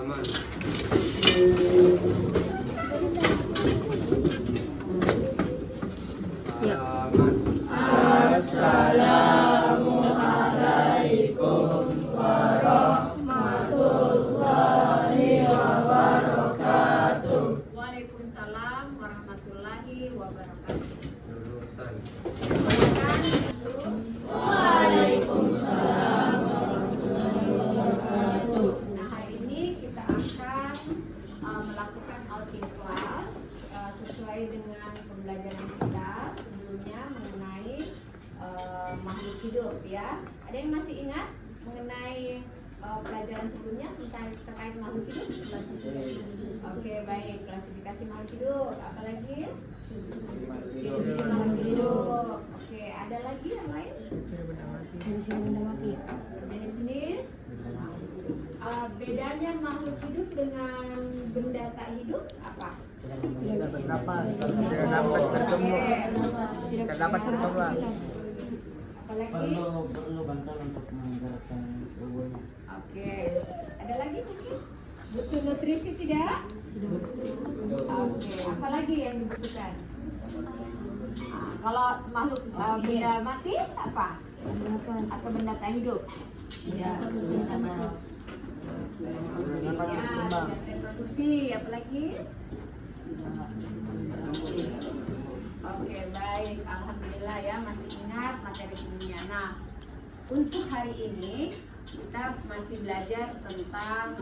Aman. Assalamualaikum warahmatullahi wabarakatuh. Waalaikumsalam warahmatullahi wabarakatuh. Lulusan. Waalaikumsalam warahmatullahi wabarakatuh. Nah, hari ini kita akan melakukan outing class sesuai dengan pembelajaran kita sebelumnya mengenai makhluk hidup ya. Ada yang masih ingat mengenai pelajaran sebelumnya tentang terkait makhluk hidup? Oke, baik. Klasifikasi makhluk hidup. Apalagi? Definisi makhluk hidup. Oke, ada lagi yang lain? Jenis-jenis. Bedanya makhluk hidup dengan benda tak hidup apa? Tidak dapat bertemu. Tidak dapat bertemu. Apalagi? Perlu bantuan untuk menggerakkan tubuhnya. Oke, ada lagi mungkin? Butuh nutrisi tidak? Oke, apa lagi yang dibutuhkan? Kalau makhluk benda mati apa? Atau benda tak hidup? Tidak bisa Ya, reproduksi, apa lagi? Oke, baik. Alhamdulillah ya masih ingat materi sebelumnya. Nah, untuk hari ini kita masih belajar tentang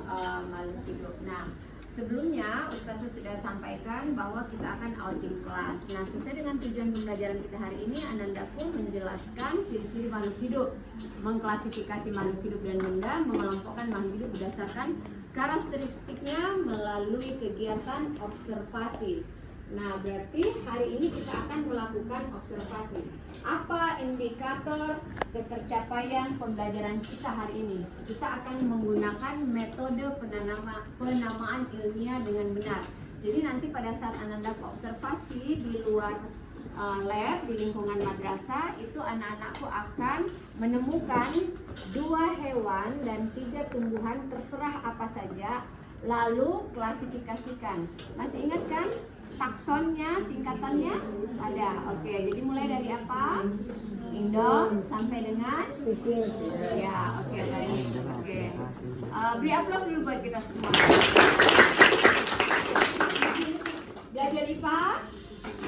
makhluk hidup. Nah, sebelumnya Ustazah sudah sampaikan bahwa kita akan outing class. Nah, sesuai dengan tujuan pembelajaran kita hari ini, Ananda pun menjelaskan ciri-ciri makhluk hidup, mengklasifikasi makhluk hidup dan benda, mengelompokkan makhluk hidup berdasarkan karakteristiknya melalui kegiatan observasi. Nah, berarti hari ini kita akan melakukan observasi. Apa indikator ketercapaian pembelajaran kita hari ini? Kita akan menggunakan metode penamaan ilmiah dengan benar. Jadi nanti pada saat Ananda observasi di luar lab di lingkungan madrasah, itu anak-anakku akan menemukan 2 hewan dan 3 tumbuhan terserah apa saja, lalu klasifikasikan. Masih ingat kan? Taksonnya, tingkatannya ada. Oke, jadi mulai dari apa? Indong sampai dengan ya, oke baik. Oke. Beri aplaus dulu buat kita semua. Belajar IPA?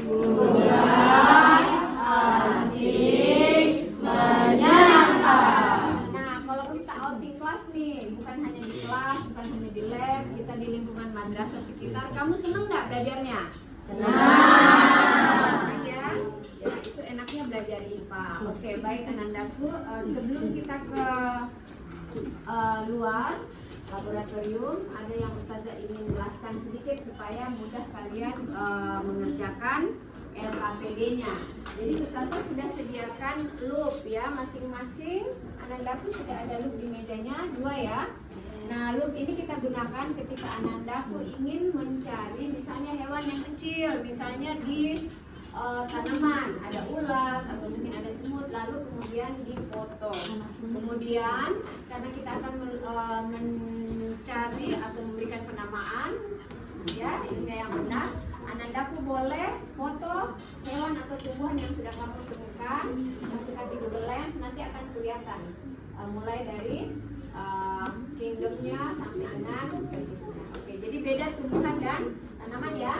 mudah, asik, menyenangkan. Nah, kalau kita outing kelas nih, bukan hanya di kelas, bukan hanya di lab, kita di lingkungan madrasah sekitar. Kamu seneng nggak belajarnya? Senang. Ya, ya itu enaknya belajar IPA. Oke, baik Anandaku. Sebelum kita ke luar laboratorium, ada yang Ustazah ingin jelaskan sedikit supaya mudah kalian mengerjakan LKPD-nya. Jadi Ustazah sudah sediakan loop ya, masing-masing Anandaku sudah ada loop di mejanya 2 ya. Nah, loop ini kita gunakan ketika Anandaku ingin mencari misalnya hewan yang kecil, misalnya di tanaman, ada ulat atau mungkin ada semut, lalu kemudian difoto. Kemudian karena kita akan mencari atau memberikan penamaan ya, ilmiah yang benar, Anandaku boleh foto hewan atau tumbuhan yang sudah kamu temukan, masukkan di Google Lens, nanti akan kelihatan mulai dari kingdomnya sampai dengan spesiesnya. Oke, jadi beda tumbuhan dan tanaman ya.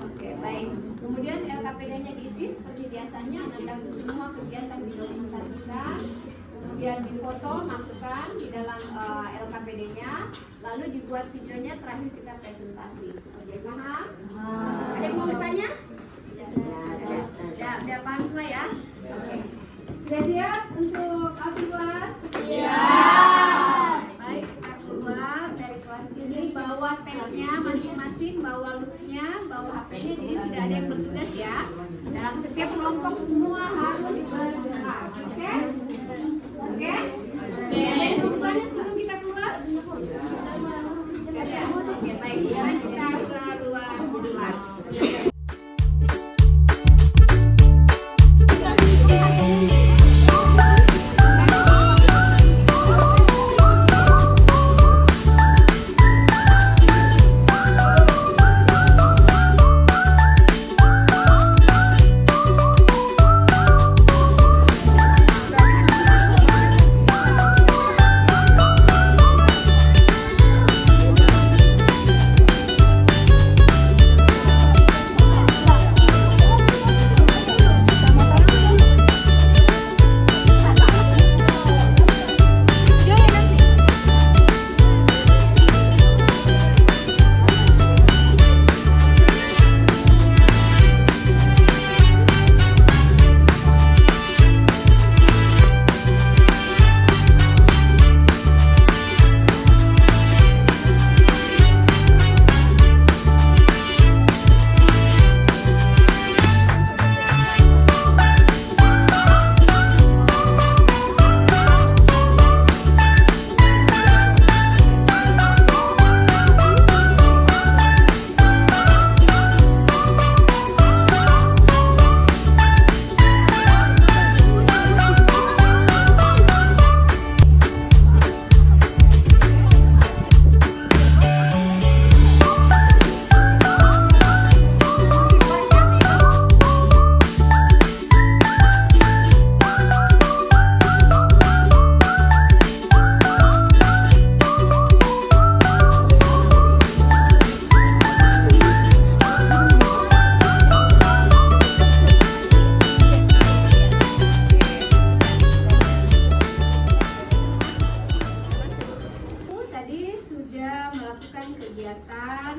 Oke, baik. Kemudian LKPD-nya diisi seperti biasanya, Anandaku semua kegiatan didokumentasikan, kemudian difoto, masukkan di dalam LKPD-nya, lalu dibuat videonya, terakhir kita presentasi. Oke, paham? Ada yang mau bertanya? Sudah paham semua ya? Oke. Sudah siap untuk outing kelas? Siap. Baik, kita keluar dari kelas ini, bawa tabnya masing-masing, bawa loopnya, bawa HP-nya, jadi sudah ada yang bertugas ya. Dalam setiap kelompok semua harus bergerak, oke? Oke? Ada yang mau bertanya sebelum kita keluar? Tidak ada? Oke, baik, sekarang kita keluar kelas. ada melakukan kegiatan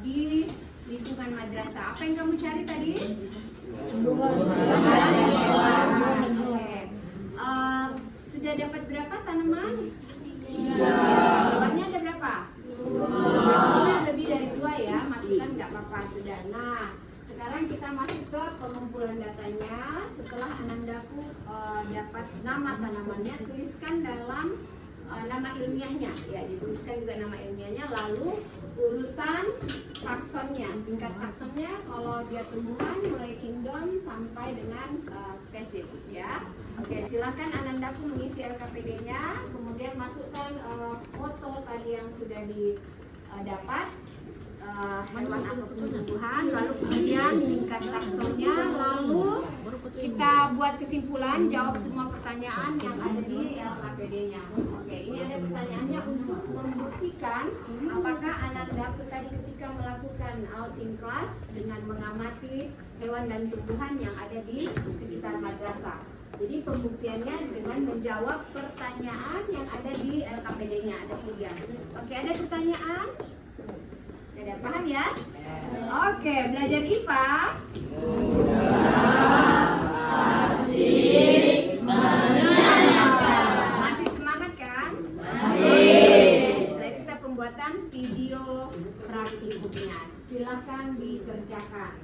di lingkungan madrasah. Apa yang kamu cari tadi? Oke. Sudah dapat berapa tanaman? 3. Hewannya ada berapa? 2. Lebih dari 2 ya, masukkan nggak apa-apa sudah. Nah, sekarang kita masuk ke pengumpulan datanya. Setelah Anandaku dapat nama tanamannya, tuliskan dalam nama ilmiahnya. Ya, dituliskan juga nama ilmiahnya. Lalu urutan taksonnya, tingkat taksonnya kalau dia tumbuhan mulai kingdom sampai dengan spesies ya. Oke, silakan Anandaku mengisi LKPD-nya, kemudian masukkan foto tadi yang sudah didapat. Hewan atau tumbuhan, lalu kemudian tingkat taksonnya, lalu kita buat kesimpulan, jawab semua pertanyaan yang ada di LKPD-nya. Oke, ini ada pertanyaannya untuk membuktikan apakah Anandaku tadi ketika melakukan outing class dengan mengamati hewan dan tumbuhan yang ada di sekitar madrasah. Jadi pembuktiannya dengan menjawab pertanyaan yang ada di LKPD-nya, ada 3. Oke, ada pertanyaan? Ada, paham ya? Oke, belajar IPA. Masih semangat kan? Masih. Setelah kita pembuatan video praktikumnya. Silakan dikerjakan.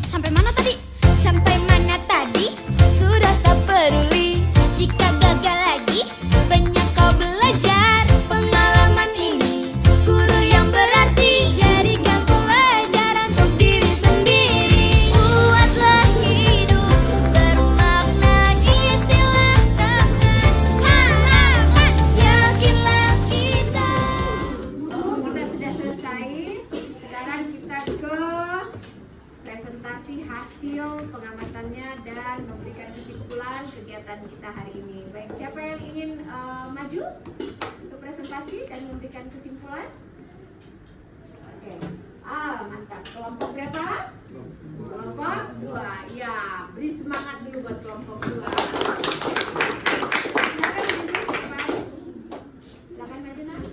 Sampai mana tadi? Sampai mana tadi? Sudah tak peduli jika gagal lagi. Banyak kau belajar pengalaman ini. Guru yang berarti jadikan pelajaran untuk diri sendiri. Buatlah hidup bermakna, isilah tangan halaman. Yakinlah kita. Kita sudah selesai. Sekarang kita ke presentasi hasil pengamatannya dan memberikan kesimpulan kegiatan kita hari ini. Baik, siapa yang ingin maju untuk presentasi dan memberikan kesimpulan? Oke. Mantap. Kelompok berapa? Kelompok 2. Ya, beri semangat dulu buat kelompok 2. Silakan maju, Pak. Silakan maju, Nak.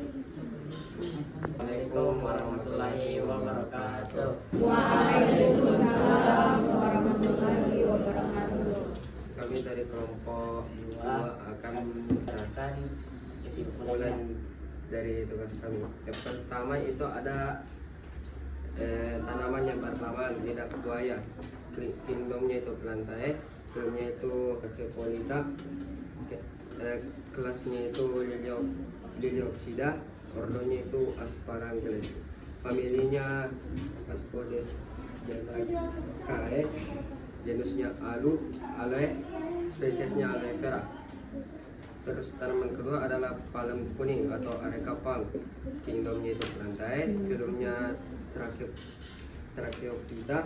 Assalamualaikum warahmatullahi wabarakatuh. Waalaikumsalam warahmatullahi wabarakatuh. Kami dari kelompok 2 akan Berdasarkan kesimpulan bulan dari tugas kami. Yang pertama itu ada tanaman yang pertama lidah buaya. Kingdomnya itu plantae, filmnya itu Kepolita, kelasnya itu Liliopsida, ordonya itu Asparagus, familinya Aspoderaceae, genusnya Aloe, spesiesnya Aloe vera. Terus tanaman kedua adalah palem kuning atau Areca palm. Kingdomnya itu plantae, filmnya Tracheophyta,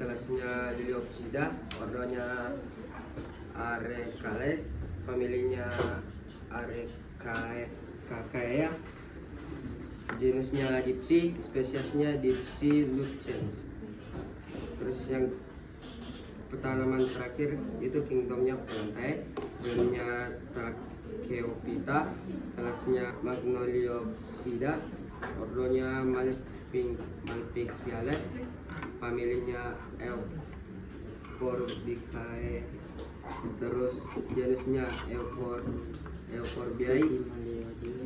kelasnya Liliopsida, ordonya Arecales, familinya Arecaceae, genusnya Dipsy, spesiesnya Dipsy luxens. Terus yang tanaman terakhir itu kingdomnya plantae, genusnya Tracheophyta, kelasnya Magnoliopsida, ordonya Malpighiales, familinya Euphorbicae, terus genusnya Euphorbiae,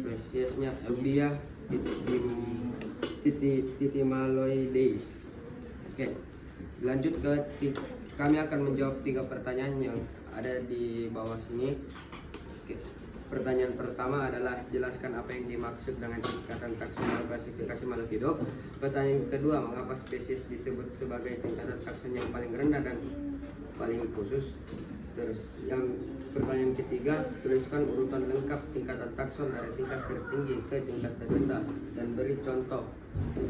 spesiesnya Eubia titimaloides. Oke, lanjut ke kami akan menjawab 3 pertanyaan yang ada di bawah sini. Oke. Pertanyaan pertama adalah jelaskan apa yang dimaksud dengan tingkatan taksonom klasifikasi makhluk hidup. Pertanyaan kedua, mengapa spesies disebut sebagai tingkatan takson yang paling rendah dan paling khusus. Terus yang pertanyaan ketiga, tuliskan urutan lengkap tingkatan takson dari tingkat tertinggi ke tingkat terendah dan beri contoh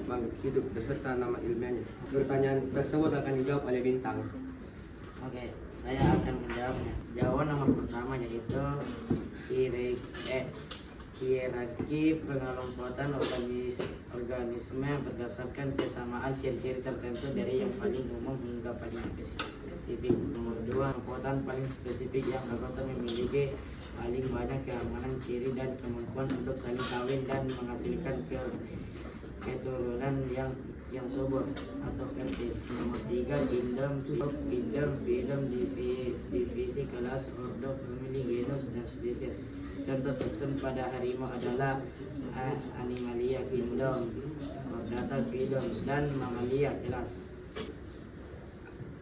makhluk hidup beserta nama ilmiahnya. Pertanyaan tersebut akan dijawab oleh Bintang. Oke, saya akan menjawabnya. Jawaban nomor pertama yaitu hierarki pengelompokan organisme berdasarkan kesamaan ciri-ciri tertentu dari yang paling umum hingga paling spesifik. Nomor 2, pengelompokan paling spesifik yang anggota memiliki paling banyak keamanan, ciri dan kemampuan untuk saling kawin dan menghasilkan keturunan yang subur atau fertil. Nomor 3, kingdom, divisi, kelas, ordo, family, genus, dan spesies. Contoh taxon pada harimau adalah Animalia kingdom, Chordata phylum, dan Mammalia kelas.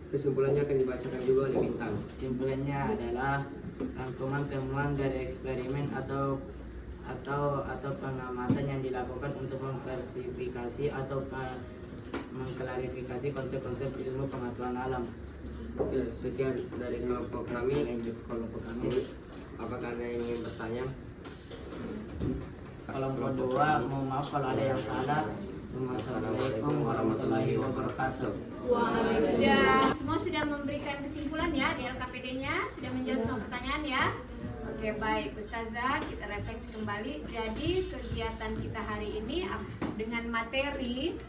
Kesimpulannya akan dibacakan juga oleh Bintang. Kesimpulannya adalah rangkuman temuan dari eksperimen atau pengamatan yang dilakukan untuk memversifikasi atau mengklarifikasi konsep-konsep ilmu pengetahuan alam. Oke, sekian dari kelompok kami. Kelompok kami. Apakah Anda ingin bertanya? Kelompok 2, mohon maaf kalau ada yang salah. Assalamualaikum warahmatullahi wabarakatuh. Semua sudah memberikan kesimpulan ya di LKPD-nya, sudah menjawab semua pertanyaan ya. Oke, baik Ustazah, kita refleksi kembali. Jadi kegiatan kita hari ini dengan materi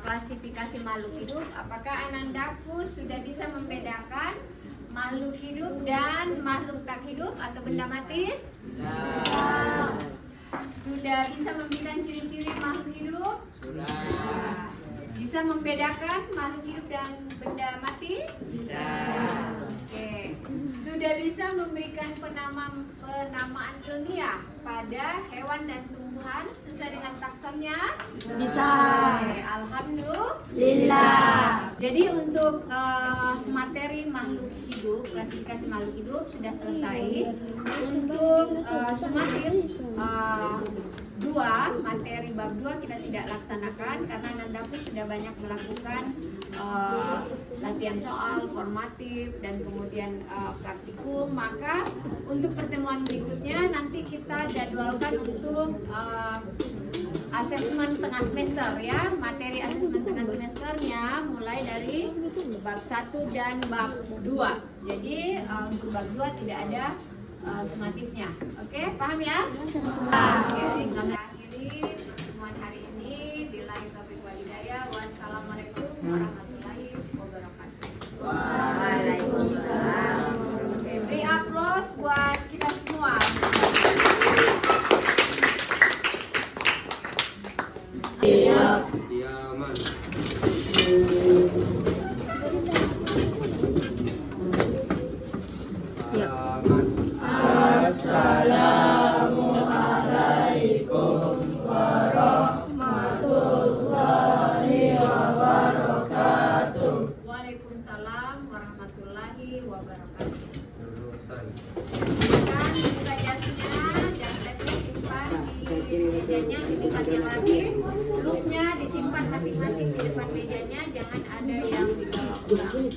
klasifikasi makhluk hidup. Apakah Anandaku sudah bisa membedakan makhluk hidup dan makhluk tak hidup atau benda mati? Sudah bisa membedakan ciri-ciri makhluk hidup? Sudah. Bisa membedakan makhluk hidup dan benda mati? Bisa. Oke. Sudah bisa memberikan penamaan ilmiah pada hewan dan tumbuhan sesuai dengan taksonnya? Bisa. Oke, alhamdulillah. Jadi untuk materi makhluk hidup, klasifikasi makhluk hidup sudah selesai. Untuk sumatif 2, materi bab 2 kita tidak laksanakan karena Nandaku sudah banyak melakukan latihan soal, formatif, dan kemudian praktikum. Maka untuk pertemuan berikutnya nanti kita jadwalkan untuk asesmen tengah semester ya. Materi asesmen tengah semesternya mulai dari bab 1 dan bab 2. Jadi untuk bab 2 tidak ada sumatifnya. Oke, paham ya? Oke, kami akhiri pertemuan hari ini. Billahi taufiq wal hidayah. Wassalamualaikum warahmatullahi wabarakatuh. Waalaikumsalam. Oke, beri aplaus buat kita semua. Diaman. Assalamualaikum warahmatullahi wabarakatuh. Waalaikumsalam warahmatullahi wabarakatuh. Lulusan. Silakan buka jasnya, jasnya simpan di mejanya di depannya lagi. Loopnya disimpan masing-masing di depan mejanya, jangan ada yang dibawa pulang.